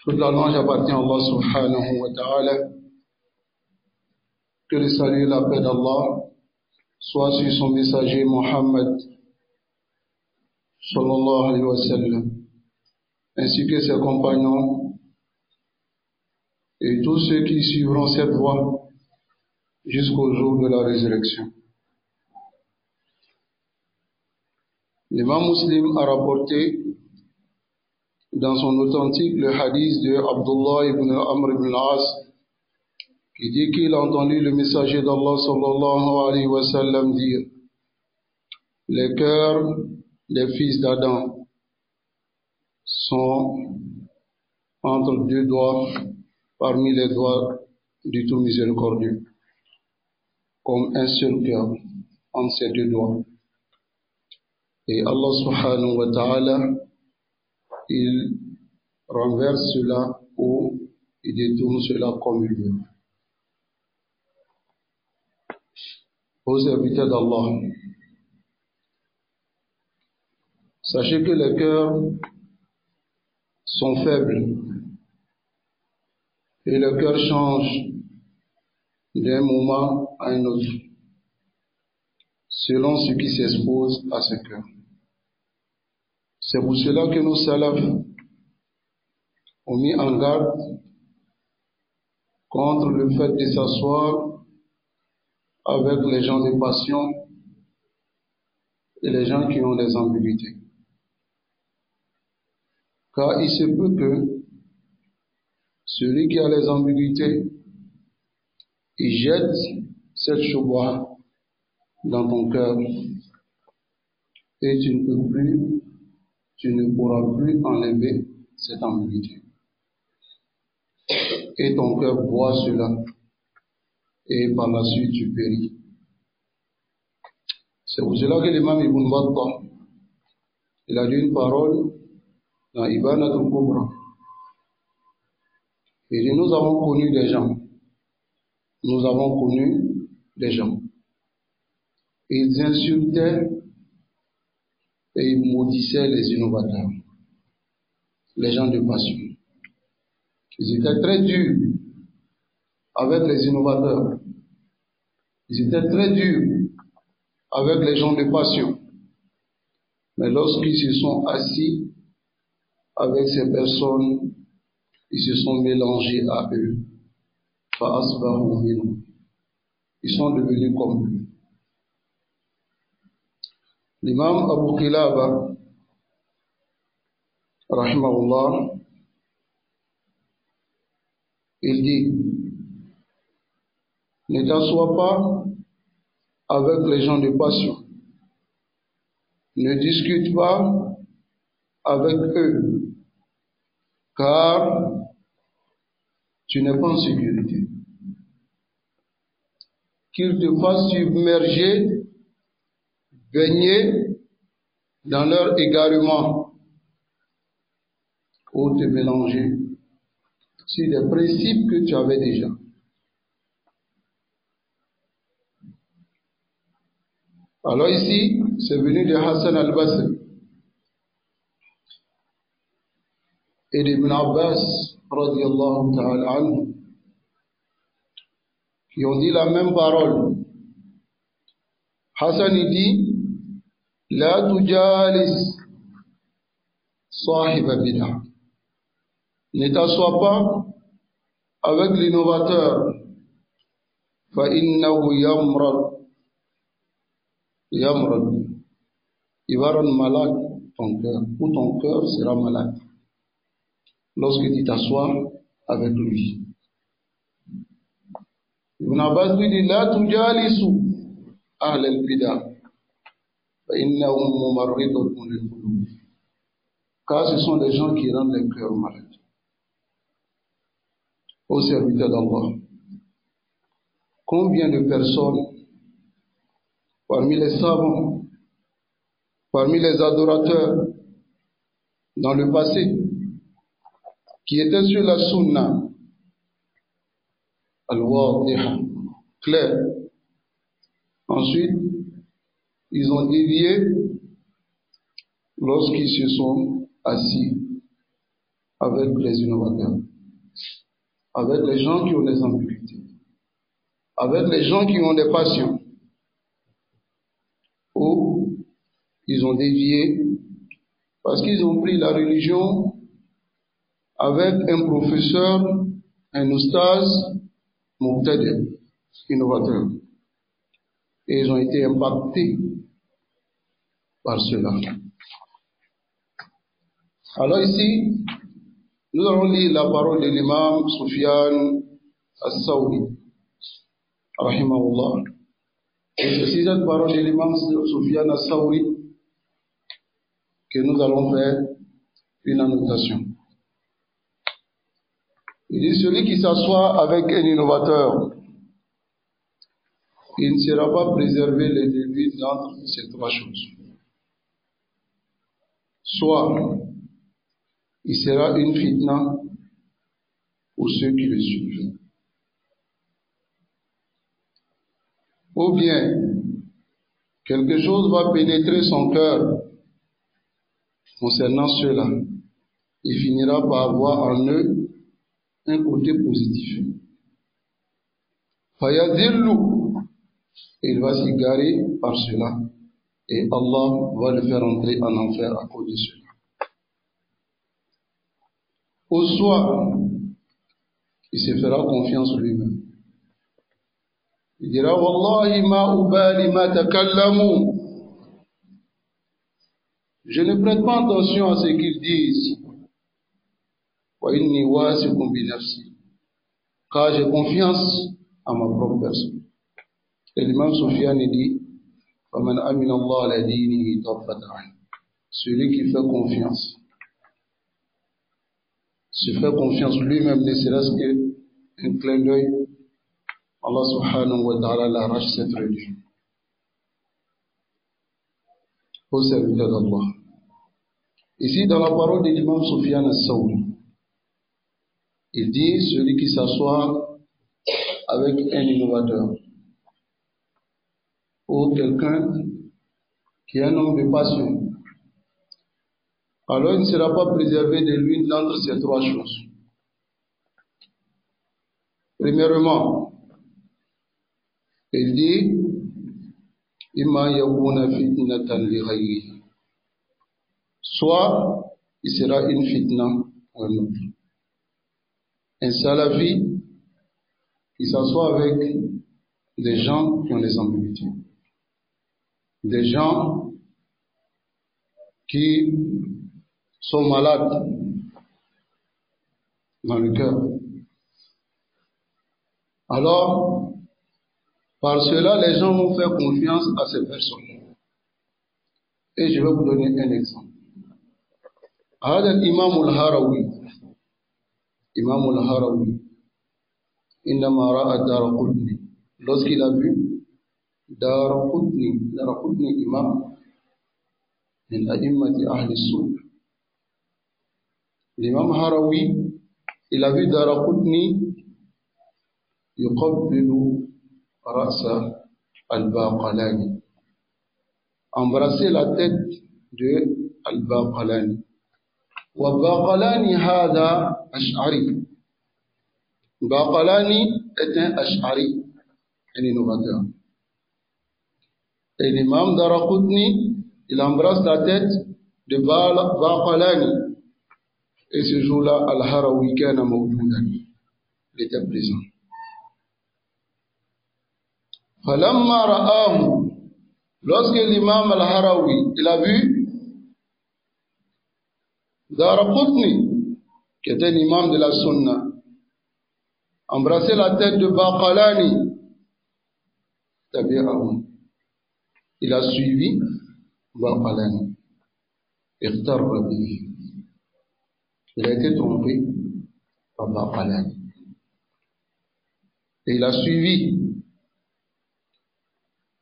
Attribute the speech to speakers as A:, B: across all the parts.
A: Toute la louange appartient à Allah subhanahu wa ta'ala. Que le salut et la paix d'Allah soient sur son messager Mohammed sallallahu alayhi wa sallam, ainsi que ses compagnons et tous ceux qui suivront cette voie jusqu'au jour de la résurrection. L'imam Muslim a rapporté dans son authentique le hadith de Abdullah ibn Amr ibn al-As, qui dit qu'il a entendu le messager d'Allah sallallahu alayhi wa sallam dire: les cœurs des fils d'Adam sont entre deux doigts parmi les doigts du tout miséricordieux, comme un seul cœur entre ces deux doigts. Et Allah subhanahu wa ta'ala, il renverse cela ou il détourne cela comme il veut. Aux serviteurs d'Allah, sachez que les cœurs sont faibles et le cœur change d'un moment à un autre selon ce qui s'expose à ce cœur. C'est pour cela que nos salafs ont mis en garde contre le fait de s'asseoir avec les gens de passion et les gens qui ont des ambiguïtés. Car il se peut que celui qui a les ambiguïtés, il jette cette choua dans ton cœur et tu ne pourras plus enlever cette ambiguïté. Et ton cœur boit cela et par la suite tu péris. C'est pour cela que l'imam Ibn Battah, il a dit une parole dans Ibana al-Kubra. Il dit: nous avons connu des gens. Ils insultaient et ils maudissaient les innovateurs, les gens de passion. Ils étaient très durs avec les innovateurs. Ils étaient très durs avec les gens de passion. Mais lorsqu'ils se sont assis avec ces personnes, ils se sont mélangés à eux. Ils sont devenus comme eux. L'imam Abu Qilaba, rahimahullah, il dit: ne t'assois pas avec les gens de passion. Ne discute pas avec eux, car tu n'es pas en sécurité. Qu'ils te fassent submerger, baigner dans leur égarement ou te mélanger sur des principes que tu avais déjà. Alors ici, c'est venu de Hassan al-Basri et d'Ibn Abbas radiyallahu ta'ala anhu, qui ont dit la même parole. Hassan il dit: la tujalis sahiba bid'ah. Ne t'assois pas avec l'innovateur. Fa innahu yamrad. Il va rendre malade ton cœur, ou ton cœur sera malade lorsque tu t'assois avec lui. Ibn Abbas lui dit: la tujalisu ahl al-bid'ah fa innahum mumarridatun lil-qulub. Car ce sont des gens qui rendent les cœurs malades. Au serviteur d'Allah, combien de personnes parmi les savants, parmi les adorateurs dans le passé, qui étaient sur la sunna al-wadiha, claire, ensuite ils ont dévié, lorsqu'ils se sont assis avec les innovateurs, avec les gens qui ont des ambiguïtés, avec les gens qui ont des passions, où ils ont dévié parce qu'ils ont pris la religion avec un professeur, un oustaz, muqtadi, innovateur. Et ils ont été impactés par cela. Alors ici, nous allons lire la parole de l'imam Sufyan al-Sawri, rahimahullah. Et c'est cette parole de l'imam Sufyan al-Sawri que nous allons faire une annotation. Il dit: celui qui s'assoit avec un innovateur, il ne sera pas préservé les débuts d'entre ces trois choses. Soit il sera une fitna pour ceux qui le suivent, ou bien quelque chose va pénétrer son cœur concernant cela. Il finira par avoir en eux un côté positif. Fayadillu, il va s'égarer par cela et Allah va le faire entrer en enfer à cause de cela. Ou soit il se fera confiance lui-même. Il dira: Wallahi ma ubali ma takallamu. Je ne prête pas attention à ce qu'ils disent. Wa inni wasiqun bi nafsi. Car j'ai confiance à ma propre personne. Et l'imam Sufyan dit: Faman amina Allah ala dinihi tarfata ayn. Celui qui fait confiance se fait confiance lui-même, ne serait-ce qu'un clin d'œil, Allah subhanahu wa ta'ala l'arrache cette religion au serviteur d'Allah. Ici, dans la parole de l'imam Sufyan al-Sawri, il dit: celui qui s'assoit avec un innovateur ou quelqu'un qui est un homme de passion, alors il ne sera pas préservé de l'une d'entre ces trois choses. Premièrement, il dit: imma yakuna fitnatan li ghayrihi. Soit il sera une fitna pour un autre. Un salafi qui s'assoit avec des gens qui ont des ambiguïtés, des gens qui sont malades dans le cœur. Alors, par cela, les gens vont faire confiance à ces personnes. Et je vais vous donner un exemple. هذا الإمام الهروي إمام الهروي إنما رأى دارقطني. Lorsqu'il a vu Daraqutni imam min a'immati ahli sunna, l'imam Harawi, il a vu Daraqutni yuqabbilu ra'sa al-Baqalani, embrasser la tête de al-Baqalani. Wa Baqalani hada ash'ari. Baqalani est un ash'ari, un innovateur. Et l'imam Daraqutni, il embrasse la tête de Baqalani. Et ce jour-là, Al-Harawi kana mawjoudan, il était présent. Falamma ra'ahu, lorsque l'imam Al-Harawi, il a vu Daraqutni, qui était l'imam de la Sunna, embrasser la tête de Baqalani, tabi'ahu, il a suivi Baqalani. Ikhtarra bihi, il a été trompé par Baqalani. Et il a suivi.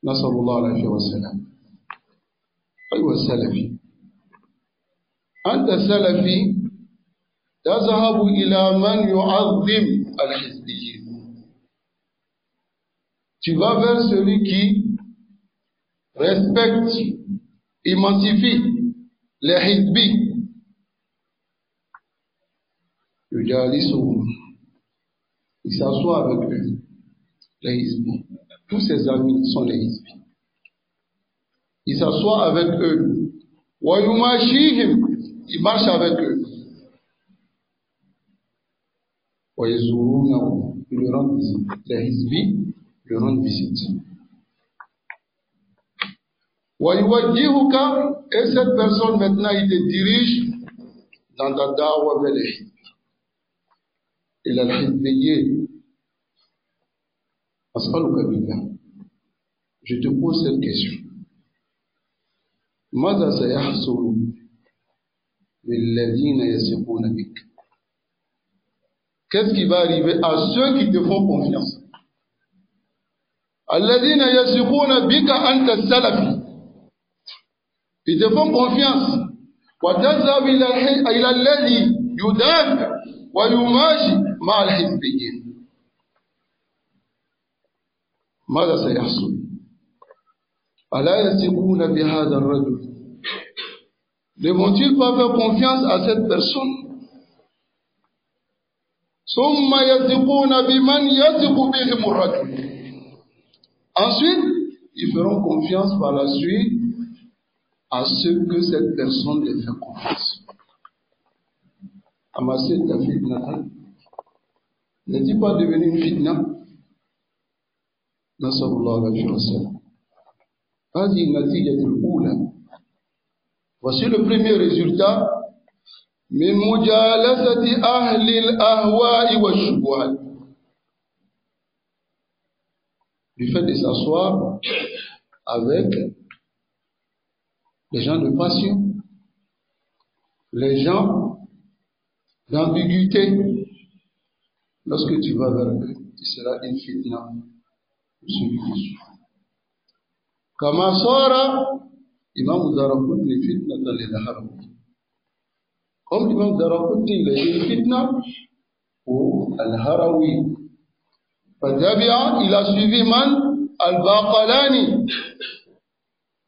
A: Nasallallahu alayhi wa sallam. Aywa salafi. Anta salafi, tazhabu ila man yu'azzim al-hizbiyyin. Tu vas vers celui qui respecte, immensifie les hizbis. Yujalisuhum. Il s'assoit avec eux, les Hizbi. Tous ses amis sont les Hizbi. Il s'assoit avec eux. Wa yumashihim. Il marche avec eux. Wa yazurunahu. Il leur rend visite. Les Hizbi leur rendent visite. Wa yuwajjihuka. Et cette personne maintenant, il te dirige dans ta da'wa vers les Hizbi. Il a l'Hizbiyyin. As'aluka billah. Je te pose cette question. ماذا سيحصل للذين يثقون بك? Qu'est-ce qui va arriver à ceux qui te font confiance? الذين يثقون بك أنت السلفي. Ils te font confiance. وتذهب إلى الذي يدافع ويماشي مع الحزبيين. ماذا سيحصل؟ ألا يثقون بهذا الرجل؟ Ne vont-ils pas faire confiance à cette personne? ثم يثقون بمن يثق بهم الرجل. Ensuite, ils feront confiance par la suite à ceux que cette personne les fait confiance. Amasé ta fitna, n'est-il pas devenu une fitna? Nasallallahu alayhi wa sallam. هذه النتيجة الأولى. Voici le premier résultat من مجالسة أهل الأهواء والشبهات. Du fait de s'asseoir avec les gens de passion, les gens d'ambiguïté. Lorsque tu vas vers eux, tu seras une fitna pour celui qui suit. كما صار إمام الدارقطني فتنة للهروي. Comme l'imam Daraqutni, il a été une fitna pour Al-Harawi. Fadabia, il a suivi man? Al-Baqalani.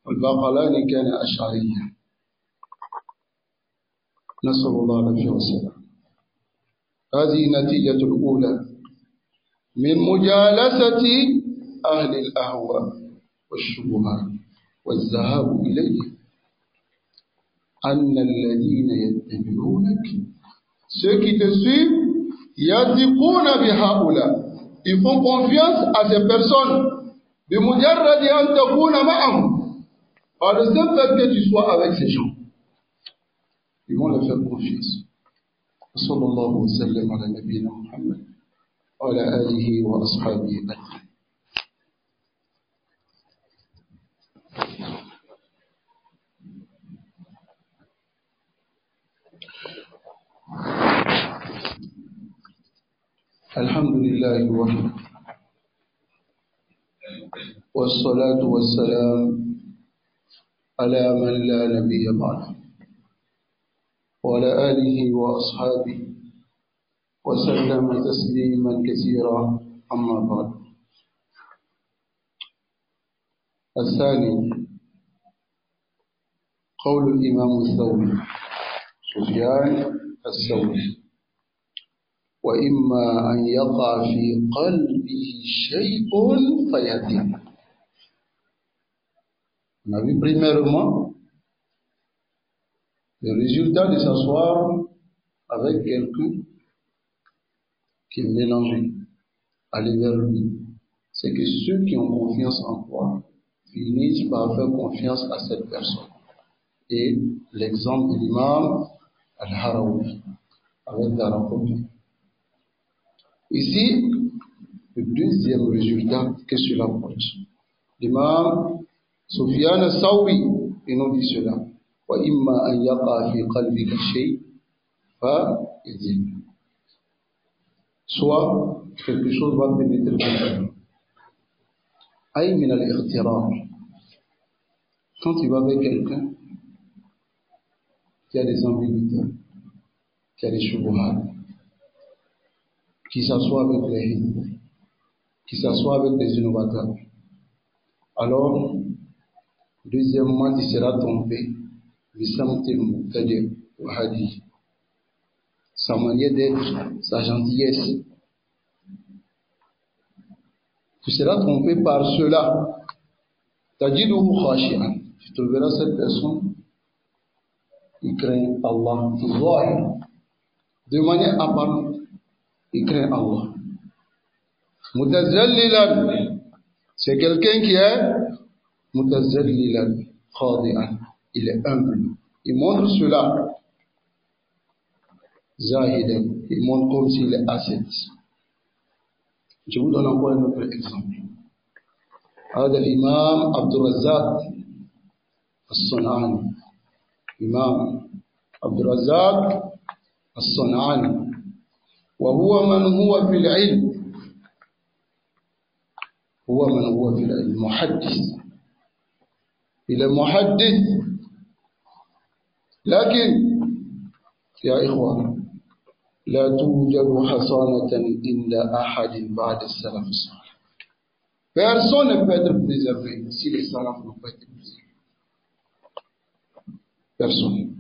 A: Al-Baqalani كان أشعريا. نسأل الله العافية والسلام. هذه النتيجة الأولى من مجالسة أهل الأهواء والشبهات والذهاب إليه أن الذين يتبعونك. Ceux qui te suivent, يثقون بهؤلاء. Ils font confiance à ces personnes. بمجرد أن تكون معهم. Par le simple fait que tu sois avec ces gens, ils vont leur faire confiance. صلى الله وسلم على نبينا محمد وعلى آله وأصحابه أجمعين. الحمد لله وحده والصلاة والسلام على من لا نبي بعده وعلى آله وأصحابه وسلم تسليما كثيرا. أما بعد. الثاني قول الإمام الثوري سفيان الثوري: وإما أن يقع في قلبه شيء فيهدم. On a vu premièrement le résultat de s'asseoir avec quelqu'un qui est mélangé, aller vers lui. C'est que ceux qui ont confiance en toi finissent par faire confiance à cette personne. Et l'exemple de l'imam Al-Harawi avec Daraqutni. Ici, le deuxième résultat que cela porte. L'imam Sufyan al-Thawri, il nous dit cela. وَإِمَّا أَنْ يَقَعَ فِي قَلْبِكَ شَيْءٌ فَيَهْدِمْ. Soit quelque chose va pénétrer ton cœur. أي من الاغترار. Quand tu vas avec quelqu'un qui a des ambiguïtés, qui a des shubuhat, qui s'assoit avec les hizbi, qui s'assoit avec les innovateurs, alors, deuxièmement, tu seras tombé, sa manière d'être, sa gentillesse. Tu seras trompé par cela. Tajiduhu khashi'an. Tu trouveras cette personne qui craint Allah. De manière apparente, il craint Allah. Mutazallilan. C'est quelqu'un qui est mutazallilan, khadi'an. Il est humble. Il montre cela. Zahidan. Il montre comme s'il est ascète. Je vous donne encore un autre exemple. هذا الإمام عبد الرزاق الصنعاني. إمام عبد الرزاق الصنعاني وهو من هو في العلم. هو من هو في العلم محدث. إلى محدث. لكن يا إخوان لا توجد حصانة عند أحد بعد السلف الصالح. Personne ne peut être préservé si les salafs n'ont pas été préservés. Personne.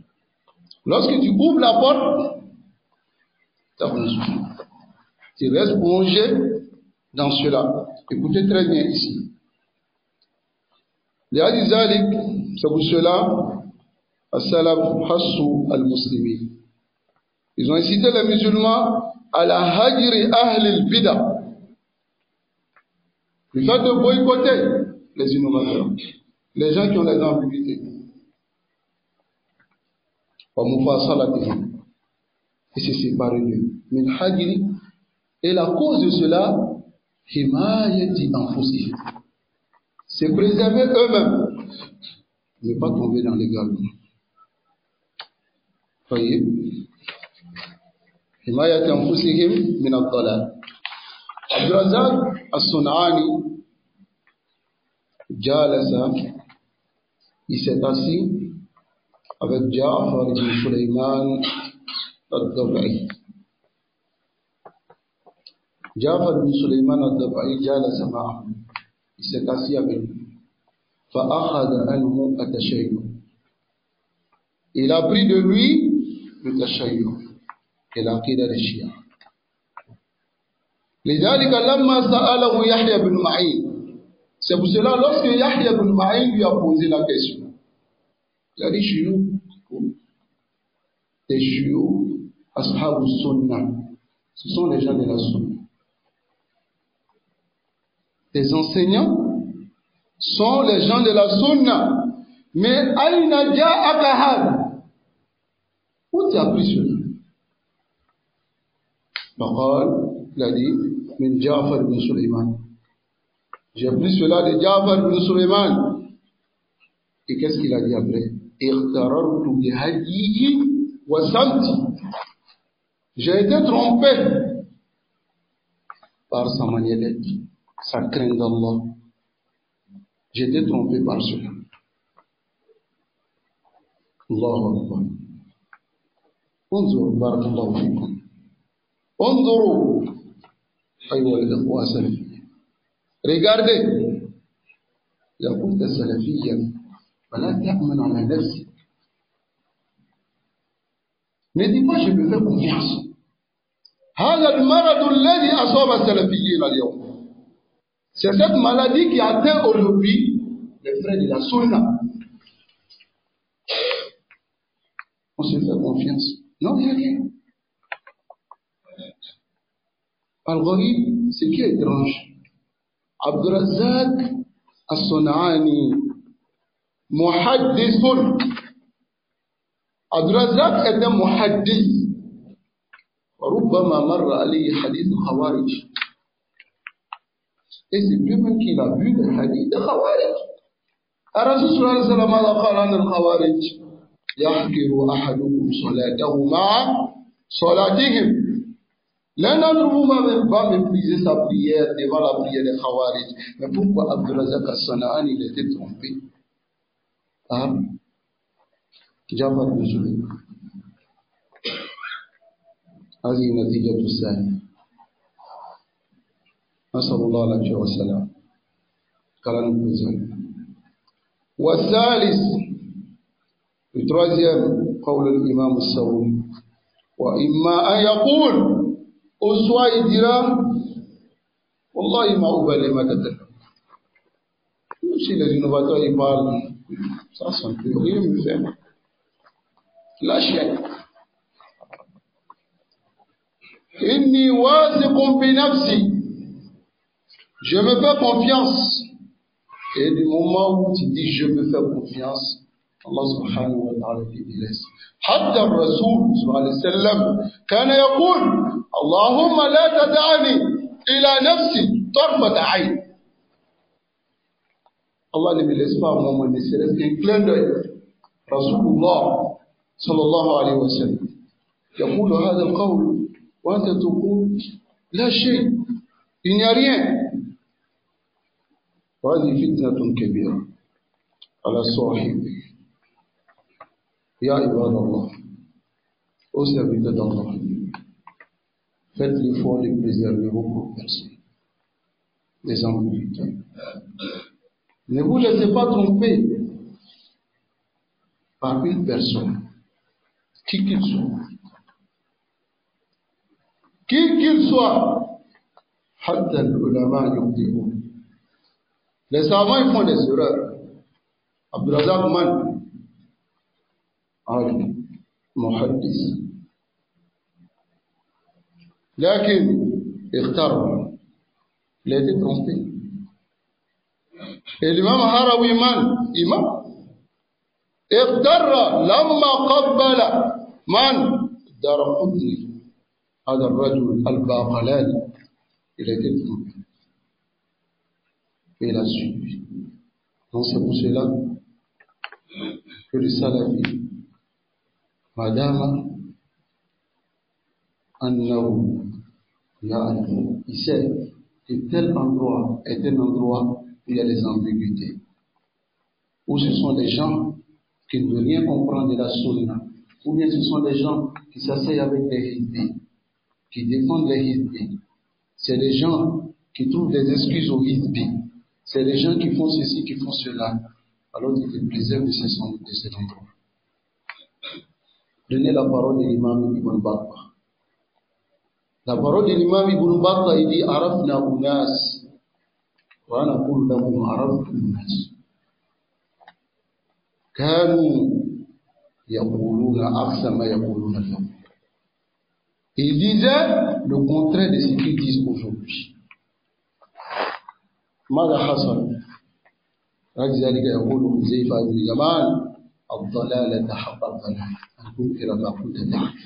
A: Lorsque tu ouvres la porte, tu restes plongé dans cela. Écoutez très bien ici. C'est pour cela as-salaf hassu al-muslimin. Ils ont incité les musulmans à la hajri ahli al-bida. Le fait de boycotter les innovateurs, les gens qui ont les ambiguïtés. Et se séparer d'eux. Min hajri. Et la cause de cela, himayati anfusihim. C'est préserver eux-mêmes. Ne pas tomber dans l'égarement. Voyez? Himayati anfusihim min ad-dalal. Abdurrazzaq as-Sun'ani jalasa, il s'est assis avec Ja'far ibn Sulaiman ad-Dabai. Ja'far ibn Sulaiman ad-Dabai jalasa ma'ahu. Il s'est assis avec lui. Fa'akhadha anhu at-tashayyu. Il a pris de lui le tashayyu et l'aqida des Shia. لذلك لما سأله يحيى بن معين. C'est pour cela, lorsque Yahya ibn Ma'in lui a posé la question, il a dit chez nous, les chiots, ashabu sunnah, ce sont les gens de la sunna. Les enseignants sont les gens de la sunna. Mais aïna ja'aka hada? Où tu as appris cela? Il a dit, min Ja'far ibn Sulaiman. J'ai appris cela de Ja'far ibn Sulaiman. Et qu'est-ce qu'il a dit après? Ikhtarartu bihadihi wa samti. J'ai été trompé par sa manière d'être, sa crainte d'Allah. J'ai été trompé par cela. Allahu Akbar. انظروا بارك الله فيكم. انظروا أيها الإخوة السلفيين. Regardez. إذا كنت سلفيا فلا تأمن على نفسك. Ne dis pas je me fais confiance. هذا المرض الذي أصاب السلفيين اليوم. C'est cette maladie qui atteint aujourd'hui les frères de la Sunna. On se fait confiance. Non, il n'y a rien. Al-Gharib, c'est qui est étrange. Abdurrazzaq as-Sun'ani, muhaddithun. Abdurrazzaq est un muhaddith. وربما مر عليه حديث الخوارج. Et c'est lui-même qu'il a vu le hadith de Khawarij. الرسول صلى الله عليه وسلم ماذا قال عن الخوارج؟ يحقر أحدكم صلاته مع صلاتهم. L'un d'entre vous va mépriser sa prière devant la prière des Khawarij. Mais pourquoi Abdurrazzaq as-Sun'ani il était trompé? Ah, Ja'far ibn Sulaiman. هذه النتيجة الثانية. نسأل الله العافية والسلام. كلام الزين. والثالث, le troisième, قول الإمام الثوري وإما أن يقول ou soit il dira Wallahi ma ubali ma tatakallam. Si les innovateurs ils parlent, ça ne peut rien me faire. Lâchez. Inni wasiqun bi nafsi. Je me fais confiance. Et du moment où tu dis je me fais confiance, Allah subhanahu wa ta'ala dit laisse. حتى الرسول صلى الله عليه وسلم كان يقول اللهم لا تدعني إلى نفسي طرفة عين. Allah ne me laisse pas un moment, ne serait-ce qu'un clin d'œil. Rasulullah صلى الله عليه وسلم يقول هذا القول وأنت تقول لا شيء, il n'y a rien. وهذه فتنة كبيرة على صاحبه. يا عباد الله, au serviteur d'Allah, faites l'effort de préserver vos propres personnes, les ambiguïtés. Ne vous laissez pas tromper par une personne, qui qu'il soit. Qui qu'il soit, حتى العلماء يخطئون. Les savants ils font des erreurs. Abdulrazak Man, محدث لكن اختار il a été trompé. Et l'imam Harawi Man, imam اختار لما قبل من دارقطني هذا الرجل الباقلاني, il a été trompé et il a suivi. Donc c'est pour cela que le salafi, madame annahu ya'rif, il sait que tel endroit est un endroit où il y a des ambiguïtés, où ce sont des gens qui ne veulent rien comprendre de la sunna, ou bien ce sont des gens qui s'asseyent avec des hizbis, qui défendent les hizbis. C'est des gens qui trouvent des excuses aux hizbis. C'est des gens qui font ceci, qui font cela. Alors il te préserve de cet endroit. Donnez la parole de l'imam Ibn Battah. La parole de l'imam Ibn Battah, il dit Arafna unas wa naqulu lahum araftu unas kanu yaquluna aqsa ma yaquluna lahum. Il disait le contraire de ce qu'ils disent aujourd'hui. ماذا حصل؟ ذلك يقول حذيفة بن اليمان الضلالة حق الضلال أن تنكر ما كنت تعرف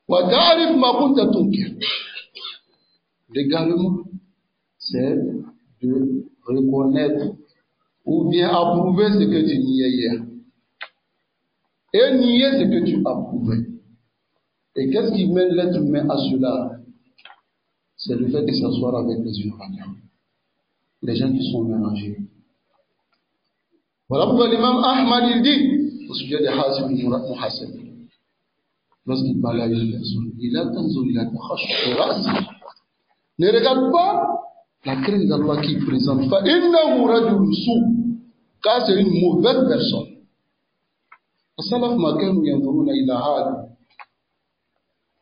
A: وتعرف ما كنت تنكر. Légalement, c'est de reconnaître ou bien approuver ce que tu niais hier et nier ce que tu approuvais. Et qu'est-ce qui mène l'être humain à cela? C'est le fait de s'asseoir avec les innovateurs, les gens qui sont mélangés. Voilà pourquoi l'imam Ahmad il dit au sujet de Hasib Muhasib, lorsqu'il parle à une personne, il a tanzur, il a tachash, ne regarde pas la crainte d'Allah qui présente. Fa innahu rajulun su, car c'est une mauvaise personne. السلف ما كانوا ينظرون إلى هذا.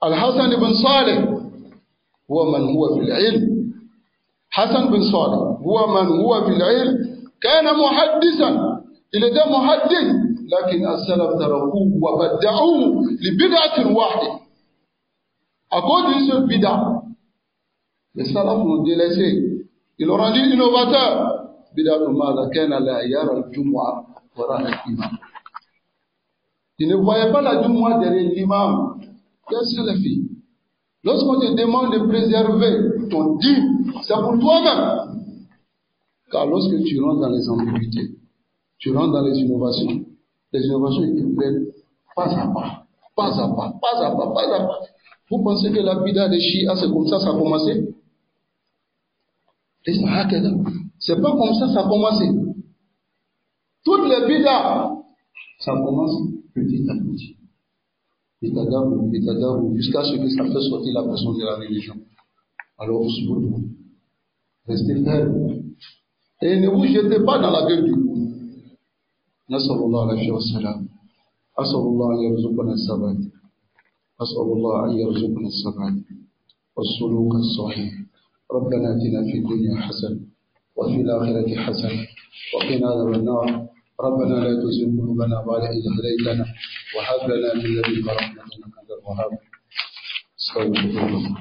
A: الحسن بن صالح هو من هو في العلم. حسن بن صالح هو من هو في العلم كان محدثا. Il était muhaddith, لكن السلف تركوه وبدعوه لبدعة واحدة. À cause d'une seule bid'a, les salafs l'ont délaissé. Ils l'ont rendu innovateur. Bid'atu mada kana la yara al-jumu'a wara al-imam. Tu ne voyais pas la jumu'a derrière l'imam. Quel salafi? Lorsqu'on te demande de préserver ton dîme, c'est pour toi-même. Car lorsque tu rentres dans les ambiguïtés, tu rentres dans les innovations ils te prennent pas à pas, pas à pas, pas à pas, pas à pas. Vous pensez que la bida des Shia, c'est comme ça a commencé? C'est pas comme ça a commencé. Toutes les bidas, ça commence petit à petit. Jusqu'à ce que ça fait sortir la personne de la religion. Alors, restez ferme. Et ne vous jetez pas dans la gueule du loup. نسأل الله العافية والسلام. أسأل الله أن يرزقنا الثبات أسأل الله أن يرزقنا السعادة والسلوك الصحيح. ربنا آتنا في الدنيا حسنة وفي الآخرة حسنة وقنا عذاب النار. ربنا لا تزغ قلوبنا بعد إذ هديتنا وهب لنا من لدنك رحمة إنك أنت الوهاب. استغفر الله.